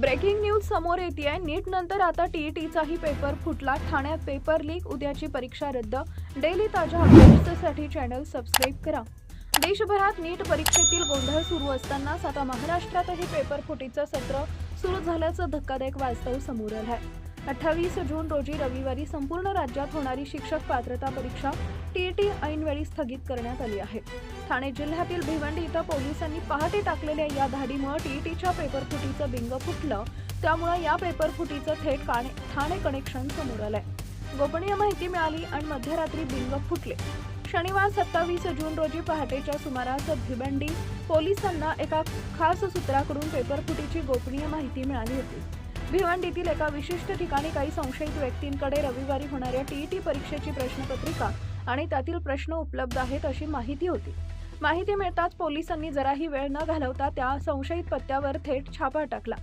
Breaking news समोर येतेय। नीट नंतर आता टीईटीचाही पेपर फुटला। ठाण्यात पेपर लीक, उद्याची परीक्षा रद्द। डेली ताज्या अपडेट्ससाठी चॅनल सबस्क्राइब करा। देशभरात नीट परीक्षेतील गोंधळ सुरू असतानाच आता महाराष्ट्रातही पेपर फुटीचं सत्र सुरू झाल्याचं धक्कादायक वास्तव समोर आलं आहे। 28 जून रोजी रविवारी संपूर्ण राज्यात होणारी शिक्षक पात्रता परीक्षा टीईटी ऐनवेळी स्थगित करण्यात आली आहे। ठाणे जिल्ह्यातील भिवंडी इथं पोलिसांनी पहाटे टाकलेल्या या धाडीमुळे टीईटीच्या पेपर फुटीचं बिंग फुटलं। त्यामुळे या पेपर फुटीचं थेट ठाणे कनेक्शन समोर आलंय। गोपनीय माहिती मिळाली आणि मध्यरात्री बिंग फुटले। शनिवार 27 जून रोजी पहाटेच्या सुमारास भिवंडी पोलिसांना एका खास सूत्राकडून पेपर फुटीची गोपनीय माहिती मिळाली होती। भिवंडीतील एका विशिष्ट ठिकाणी काही संशयित व्यक्तींकडे रविवारी होणाऱ्या टीईटी परीक्षेची प्रश्नपत्रिका आणि त्यातील प्रश्न उपलब्ध आहेत अशी माहिती होती। माहिती मिळताच पोलिसांनी जराही वेळ न घालवता त्या संशयित पत्त्यावर थेट छापा टाकला।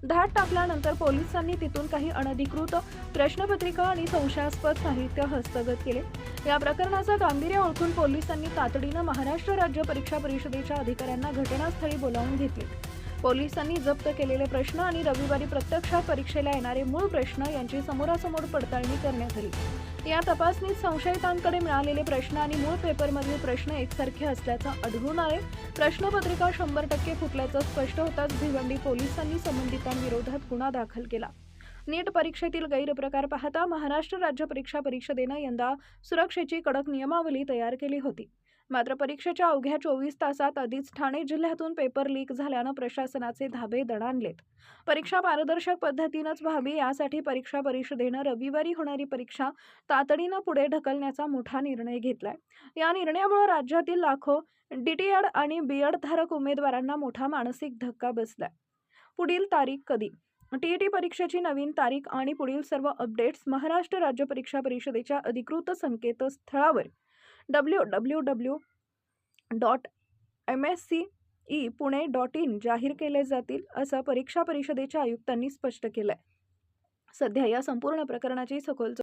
धाड टाकल्यानंतर पोलिसांनी तिथून काही अनधिकृत प्रश्नपत्रिका आणि संशयास्पद साहित्य हस्तगत केले। या प्रकरणाचं गांभीर्य ओळखून पोलिसांनी तातडीनं महाराष्ट्र राज्य परीक्षा परिषदेच्या अधिकाऱ्यांना घटनास्थळी बोलावून घेतले। पोलिसांनी जप्त केलेले प्रश्न आणि रविवारी प्रत्यक्षात परीक्षेला येणारे मूळ प्रश्न यांची समोरासमोर पडताळणी करण्यात आली। या तपासणीत संशयितांकडे मिळालेले प्रश्न आणि मूळ पेपरमधील प्रश्न एकसारखे असल्याचं आढळून आले। प्रश्नपत्रिका 100% फुटल्याचं स्पष्ट होताच भिवंडी पोलिसांनी संबंधितांविरोधात गुन्हा दाखल केला। नीट परीक्षेतील गैरप्रकार पाहता महाराष्ट्र राज्य परीक्षा परिषदेनं यंदा सुरक्षेची कडक नियमावली तयार केली होती। मात्र परीक्षेच्या अवघ्या 24 तासात आधीच ठाणे जिल्ह्यातून पेपर लीक झाल्यानं प्रशासनाचे धाबे दणाणलेत। परीक्षा पारदर्शक पद्धतीनंच व्हावी यासाठी परीक्षा परिषदेनं रविवारी होणारी परीक्षा तातडीनं पुढे ढकलण्याचा मोठा निर्णय घेतलाय। या निर्णयामुळे राज्यातील लाखो डीटीएड आणि बीएड धारक उमेदवारांना मोठा मानसिक धक्का बसलाय। पुढील तारीख कधी? टीईटी परीक्षेची नवीन तारीख आणि पुढील सर्व अपडेट्स महाराष्ट्र राज्य परीक्षा परिषदेच्या अधिकृत संकेतस्थळावर www.mscepune.in जाहीर केले जातील, असं परीक्षा परिषदेच्या आयुक्तांनी स्पष्ट केलंय। सध्या या संपूर्ण प्रकरणाची सखोल